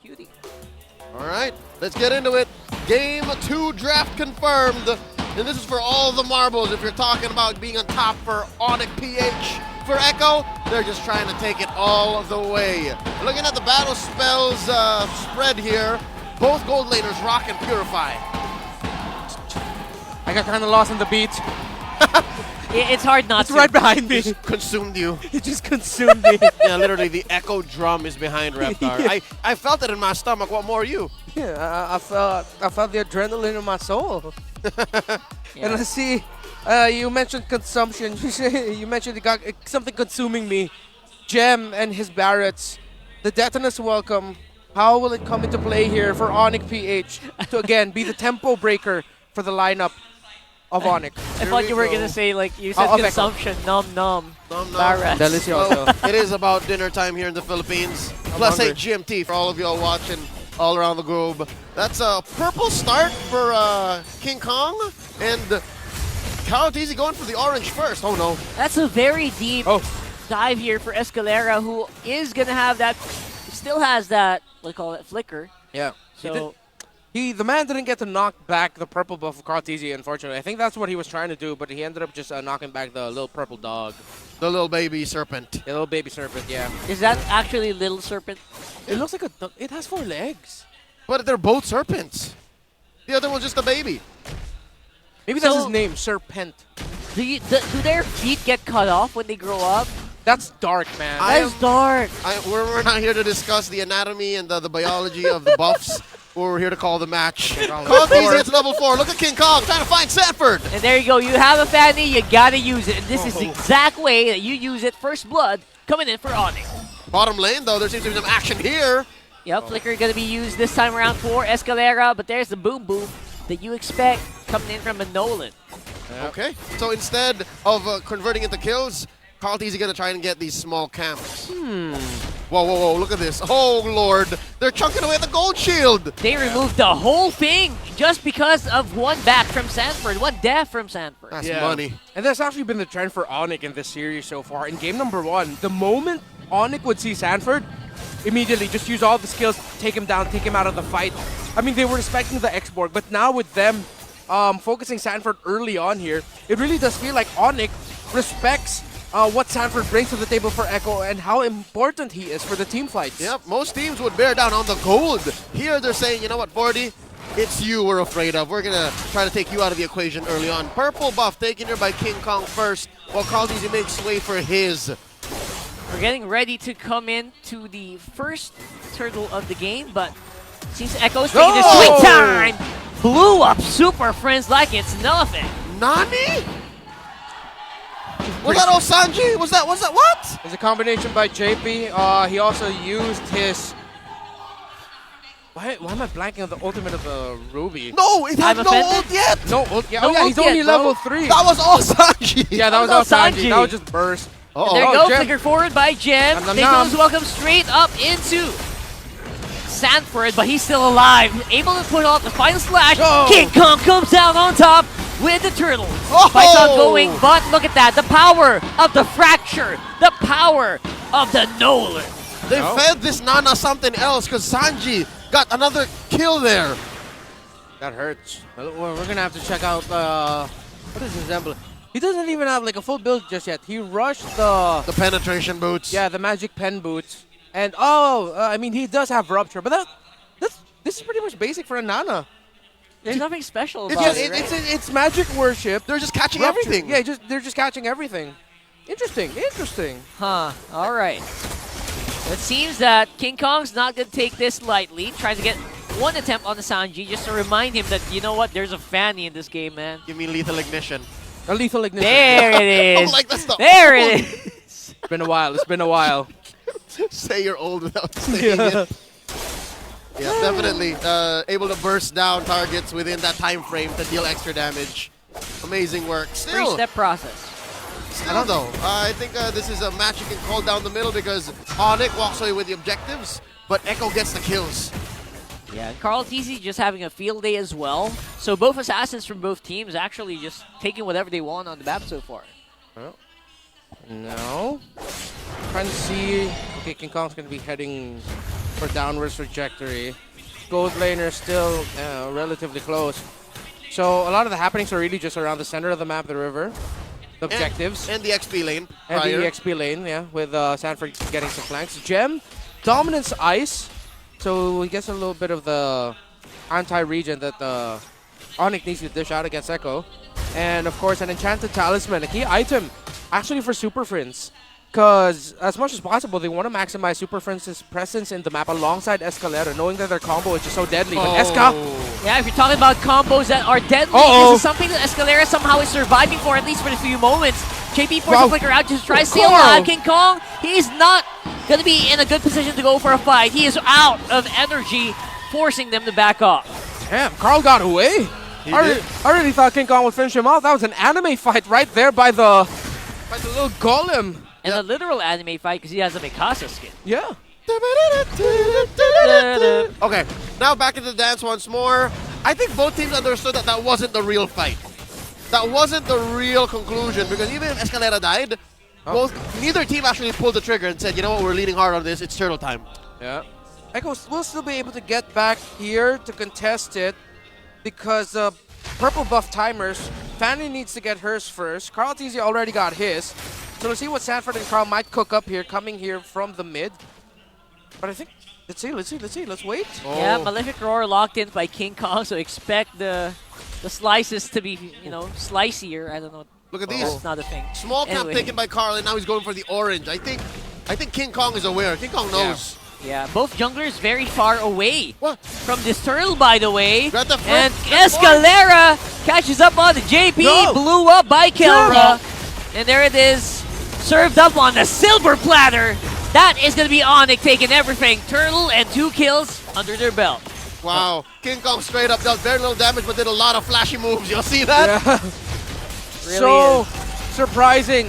Cutie. All right, let's get into it. Game 2 draft confirmed. And this is for all the marbles. If you're talking about being on top for ONIC PH, for Echo, they're just trying to take it all the way. Looking at the battle spells spread here, both gold laners rock and purify. I got kind of lost in the beat. It's hard not It's to. right behind me. Just consumed you. It just consumed me. Yeah, literally the Echo drum is behind Reptar. Yeah. I felt it in my stomach. What more are you? Yeah, I felt the adrenaline in my soul. Yeah. And let's see, you mentioned consumption. You mentioned you got something consuming me. Gem and his Barretts. The Detonus welcome. How will it come into play here for ONIC PH to again be the tempo breaker for the lineup of ONIC? I thought you were going to say, like, you said Echo. consumption. Nom nom. Nom nom. Barretts. Delicioso. Well, it is about dinner time here in the Philippines. Plus hungry. 8 GMT for all of y'all watching all around the globe. That's a purple start for King Kong, and Easy going for the orange first. Oh no. That's a very deep Oh. dive here for Escalera, who is going to have that, still has that, what do you call it, flicker. Yeah. So, The man didn't get to knock back the purple buff of Cartesi, unfortunately. I think that's what he was trying to do, but he ended up just knocking back the little purple dog. The little baby serpent. The little baby serpent, yeah. is that actually Little Serpent? It looks like it has 4 legs. But they're both serpents. The other one's just a baby. Maybe that's So- his name, Serpent. Do their feet get cut off when they grow up? That's dark, man. That's dark. We're not here to discuss the anatomy and the biology of the buffs. We're here to call the match. Call Easy, it's level 4. Look at King Kong trying to find Sanford. And there you go. You have a Fanny, you gotta use it. And this is the exact way that you use it. First blood coming in for ONIC. Bottom lane, though, there seems to be some action here. Yep, Flicker gonna be used this time around for Escalera, but there's the boom boom that you expect coming in from a Nolan. Okay, so instead of converting into kills, Carl Easy gonna try and get these small camps. Whoa, whoa, whoa, look at this. Oh, Lord. They're chunking away at the gold shield. They removed the whole thing just because of one back from Sanford, one death from Sanford. That's money. And that's actually been the trend for ONIC in this series so far. In game number 1, the moment ONIC would see Sanford, immediately just use all the skills, take him down, take him out of the fight. I mean, they were respecting the X-Borg, but now with them focusing Sanford early on here, it really does feel like ONIC respects what Sanford brings to the table for Echo and how important he is for the team fights. Yep, most teams would bear down on the gold. Here they're saying, you know what, 40? It's you we're afraid of. We're going to try to take you out of the equation early on. Purple buff taken here by King Kong first, while Carl Easy makes way for his. We're getting ready to come in to the first turtle of the game, but seems Echo's taking his sweet time. Blew up Super Friends like it's nothing. Nani? Was that Osanji? Was that what? It's a combination by JP. He also used his... Why am I blanking on the ultimate of the Ruby? No, it had I'm no offended. ult yet. No, yeah, No oh yeah, ult he's only yet, bro. level 3. That was Osanji. Yeah, that was That all was Sanji. Sanji. That was just burst. Uh-oh. There you Oh, go, Gem. flicker forward by Gem. Nom nom They nom. goes welcome straight up into Sanford, but he's still alive. Able to put off the final slash. Oh. King Kong comes out on top with the turtle. Oh. Fight's ongoing, but look at that. The power of the fracture. The power of the Nolan. They fed this Nana something else because Sanji got another kill there. That hurts. Well, we're gonna have to check out what is his emblem? He doesn't even have like a full build just yet. He rushed The penetration boots. yeah, the magic pen boots. And I mean he does have rupture, but this is pretty much basic for a Nana. There's nothing special It's about just- it, right? It's magic worship. They're just catching Rupture. everything. Yeah, they're just catching everything. Interesting. Huh, alright. It seems that King Kong's not going to take this lightly. Tries to get one attempt on the Sanji just to remind him that, you know what, there's a Fanny in this game, man. Give me lethal ignition. A lethal ignition. There it I'm is. like, that's the There it is. It's been a while. It's been a while. Say you're old without saying it. Yeah, definitely able to burst down targets within that time frame to deal extra damage. Amazing work. Still, Three-step process. though, I think this is a match you can call down the middle because ONIC walks away with the objectives, but Echo gets the kills. Yeah, and Carl TC just having a field day as well. So both assassins from both teams actually just taking whatever they want on the map so far. No. Trying to see. Okay, King Kong's gonna be heading for downwards trajectory. Gold laner still relatively close. So a lot of the happenings are really just around the center of the map, the river, the objectives. And the XP lane. And prior. the XP lane, yeah, with Sanford getting some flanks. Gem, dominance ice, so he gets a little bit of the anti-regen that ONIC needs to dish out against Echo. And of course, an enchanted talisman, a key item actually for Super Friends. Because as much as possible, they want to maximize Super Friends' presence in the map alongside Escalera, knowing that their combo is just so deadly. But Esca, Yeah, if you're talking about combos that are deadly, this is something that Escalera somehow is surviving for, at least for a few moments. JP forces a flicker out to try to steal King Kong. He's not going to be in a good position to go for a fight. He is out of energy, forcing them to back off. damn, Carl got away. I really thought King Kong would finish him off. That was an anime fight right there by the little golem. And a literal anime fight because he has a Mikasa skin. Yeah. Okay, now back into the dance once more. I think both teams understood that that wasn't the real fight. That wasn't the real conclusion, because even if Escalera died, neither team actually pulled the trigger and said, you know what, we're leaning hard on this, it's turtle time. Yeah. Echo will still be able to get back here to contest it because purple buff timers, Fanny needs to get hers first. Carl TZ already got his. So let's see what Sanford and Carl might cook up here, coming here from the mid. But I think, let's see, let's wait. Yeah, Malefic Roar locked in by King Kong, so expect the slices to be, you know, slicier. I don't know. Look at these. That's not a thing. Small camp taken by Carl, and now he's going for the orange. I think King Kong is aware. King Kong knows. Yeah, both junglers very far away What? from this turtle, by the way. Got the And flip. Escalera catches up on the JP, blew up by Kelra. And there it is, served up on the silver platter. That is going to be ONIC taking everything. Turtle and 2 kills under their belt. Wow. King Kong straight up dealt very little damage, but did a lot of flashy moves. You'll see that? Yeah. Really surprising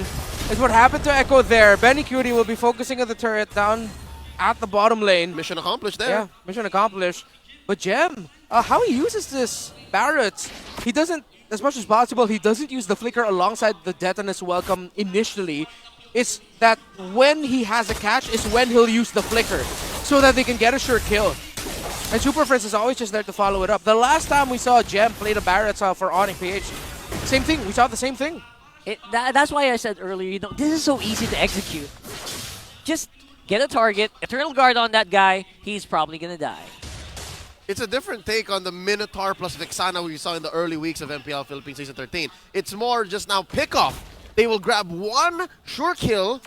is what happened to Echo there. Benny Cutie will be focusing on the turret down at the bottom lane. Mission accomplished there. Yeah, mission accomplished. But Gem, how he uses this Barrett, he doesn't, as much as possible, he doesn't use the flicker alongside the Detonus Welcome initially. It's that when he has a catch is when he'll use the flicker so that they can get a sure kill. And Super Friends is always just there to follow it up. The last time we saw Gem play the Barrett for ONIC PH, same thing. We saw the same thing. That's why I said earlier, you know, this is so easy to execute. Just get a target, Eternal Guard on that guy, he's probably going to die. It's a different take on the Minotaur plus Vexana we saw in the early weeks of MPL Philippines Season 13. It's more just now pick-off. They will grab one sure kill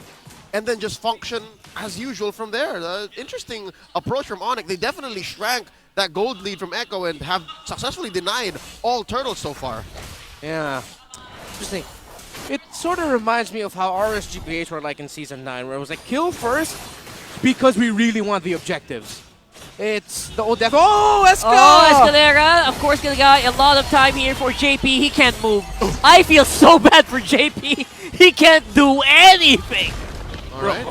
and then just function as usual from there. Interesting approach from ONIC. They definitely shrank that gold lead from Echo and have successfully denied all turtles so far. Yeah. Interesting. It sort of reminds me of how RSGPH were like in Season 9, where it was like, kill first because we really want the objectives. It's the old death. Oh, Esca! Oh, Escalera, of course, gonna get a lot of time here for JP. He can't move. I feel so bad for JP. He can't do anything. All right.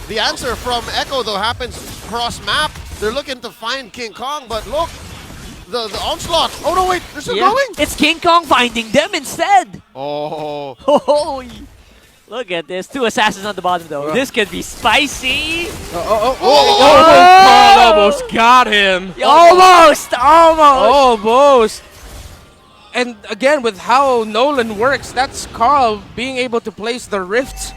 The answer from Echo, though, happens cross-map. They're looking to find King Kong, but look, the onslaught. Oh, no, wait, they're still going? It's King Kong finding them instead. Oh. Oh, look at this. 2 assassins on the bottom, though. This could be spicy. Carl almost got him. Almost. And again, with how Nolan works, that's Carl being able to place the rifts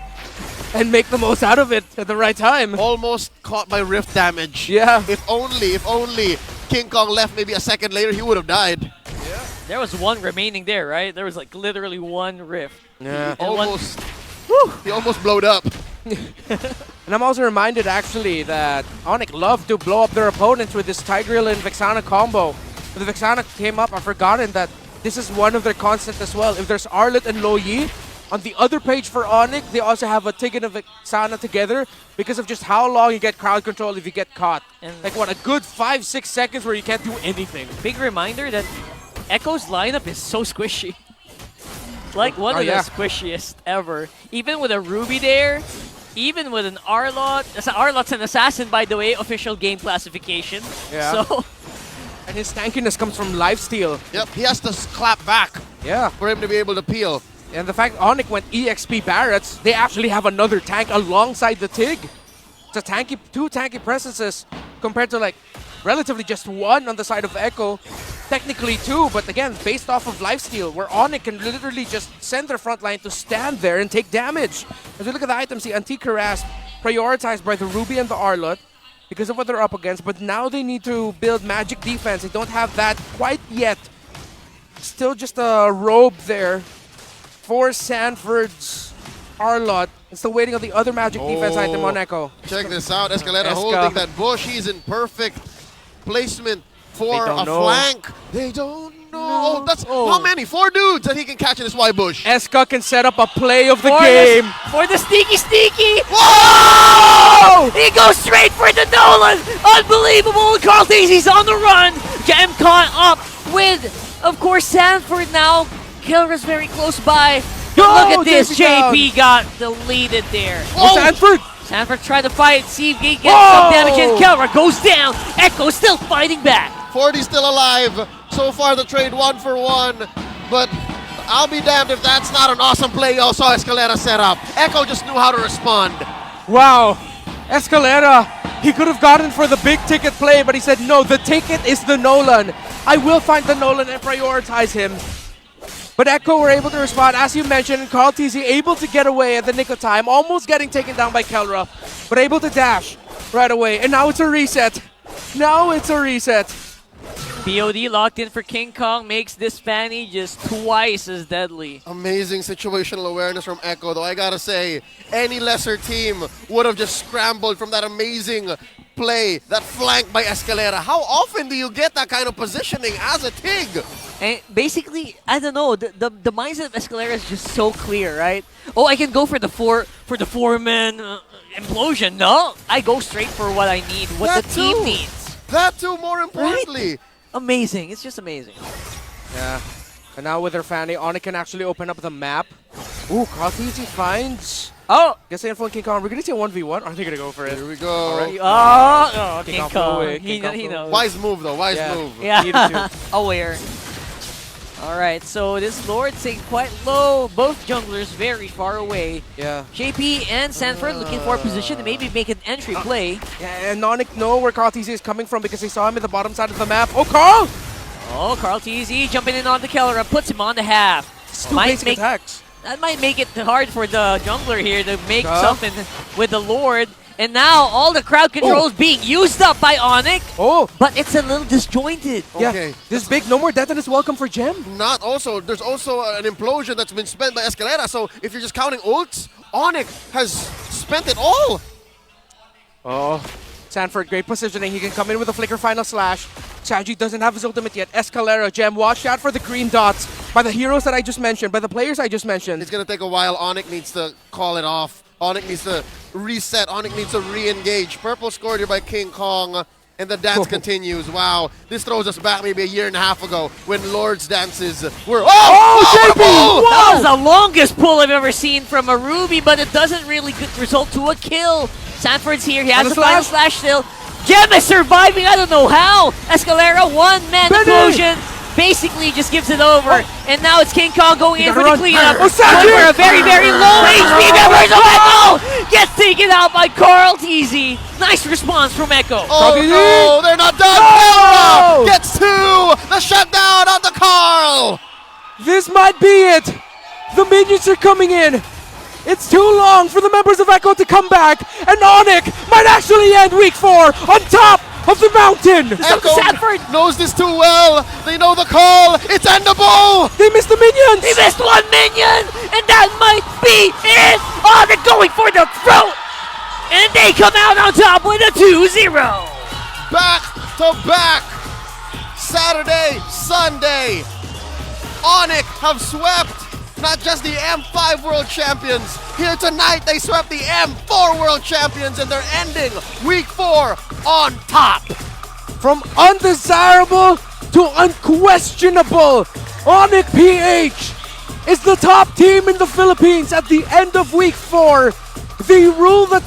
and make the most out of it at the right time. Almost caught by rift damage. Yeah. If only King Kong left maybe a second later, he would have died. Yeah. There was one remaining there, right? There was like literally one rift. Yeah. Almost. He almost blowed up. And I'm also reminded, actually, that ONIC loved to blow up their opponents with this Tigreal and Vexana combo. When the Vexana came up, I've forgotten that this is one of their constants as well. If there's Arlet and Lo Yi, on the other page for ONIC, they also have a Tig and a Vexana together because of just how long you get crowd control if you get caught. And like, what, a good 5-6 seconds where you can't do anything. Big reminder that Echo's lineup is so squishy. Like one of the squishiest ever. Even with a Ruby there, even with an Arlot. Arlot's an assassin, by the way, official game classification. Yeah. So, and his tankiness comes from lifesteal. Yep, he has to clap back Yeah. for him to be able to peel. And the fact ONIC went EXP Barretts, they actually have another tank alongside the Tig. It's a 2 tanky presences compared to like relatively just 1 on the side of Echo. Technically 2, but again, based off of lifesteal, where ONIC can literally just send their front line to stand there and take damage. As we look at the items, the Antique Harass prioritized by the Ruby and the Arlot because of what they're up against, but now they need to build magic defense. They don't have that quite yet. Still just a robe there for Sanford's Arlot. Still waiting on the other magic defense item on Echo. Check this out. Escalera holding that bush. He's in perfect placement for a flank. They don't know. That's how many? 4 dudes that he can catch in his Y bush. Eska can set up a play of the game. For the sneaky. Whoa! He goes straight for the Nolan. Unbelievable. Carl Daisy's on the run. Gem caught up with, of course, Sanford now. Kilra's very close by. Look at this. JP got deleted there. Oh, Sanford! Sanford tried to fight. See if he gets some damage in. Kilra goes down. Echo still fighting back. 40 still alive. So far the trade 1 for 1. But I'll be damned if that's not an awesome play you saw Escalera set up. Echo just knew how to respond. Wow. Escalera, he could have gotten for the big ticket play, but he said, no, the ticket is the Nolan. I will find the Nolan and prioritize him. But Echo were able to respond. As you mentioned, Carl TZ able to get away at the nick of time, almost getting taken down by Kelra, but able to dash right away. And now it's a reset. Now it's a reset. BOD locked in for King Kong makes this Fanny just twice as deadly. Amazing situational awareness from Echo, though I gotta say, any lesser team would have just scrambled from that amazing play, that flank by Escalera. How often do you get that kind of positioning as a TIG? And basically, I don't know, the mindset of Escalera is just so clear, right? Oh, I can go for the four-man implosion. No, I go straight for what I need, what That the team too. needs. That too, more importantly. Right? Amazing. It's just amazing. Yeah. And now with their Fanny, ONIC can actually open up the map. Ooh, Carl TZ finds... Oh! Guess info on King Kong. We're going to see a 1v1. Are they going to go for it? Here we go. Oh, King King Kong Kong. away. He knows. Wise move, though. Wise move. Yeah, aware. Alright, so this Lord staying quite low. Both junglers very far away. Yeah. JP and Sanford looking for a position to maybe make an entry play. Yeah, and ONIC know where Carl TZ is coming from because they saw him at the bottom side of the map. Oh, Carl! Oh, Carl TZ jumping in on the Kelra, puts him on the half. Two basic attacks. That might make it hard for the jungler here to make something with the Lord. And now all the crowd control is being used up by ONIC. Oh! But it's a little disjointed. Okay. Yeah, this big no more death and is welcome for Gem. There's also an implosion that's been spent by Escalera, so if you're just counting ults, ONIC has spent it all. Oh, Sanford, great positioning. He can come in with a flicker final slash. Sanji doesn't have his ultimate yet. Escalera, Gem, watch out for the green dots by the heroes that I just mentioned, by the players I just mentioned. It's going to take a while. ONIC needs to call it off. ONIC needs to reset. ONIC needs to re-engage. Purple scored here by King Kong, and the dance continues. Wow, this throws us back maybe a year and a half ago when Lord's dances were... JP! That was the longest pull I've ever seen from a Ruby, but it doesn't really result to a kill. Sanford's here. He has the final slash still. Gem is surviving. I don't know how. Escalera, one-man explosion. Basically just gives it over. And now it's King Kong going in for the cleanup. Going for a very, very low HP members of Echo. Gets taken out by Carl TZ. Nice response from Echo. Oh no, they're not done. Oh! Gets 2. The shutdown on the Carl. This might be it. The minions are coming in. It's too long for the members of Echo to come back, and ONIC might actually end week 4 on top of the mountain. Echo Sanford knows this too well. They know the call. It's endable. They missed the minions. He missed one minion, and that might be it. Oh, they're going for the throat, and they come out on top with a 2-0. Back to back. Saturday, Sunday. ONIC have swept not just the M5 World Champions. Here tonight, they swept the M4 World Champions, and they're ending week 4 on top. From undesirable to unquestionable, ONIC PH is the top team in the Philippines at the end of week 4. They rule the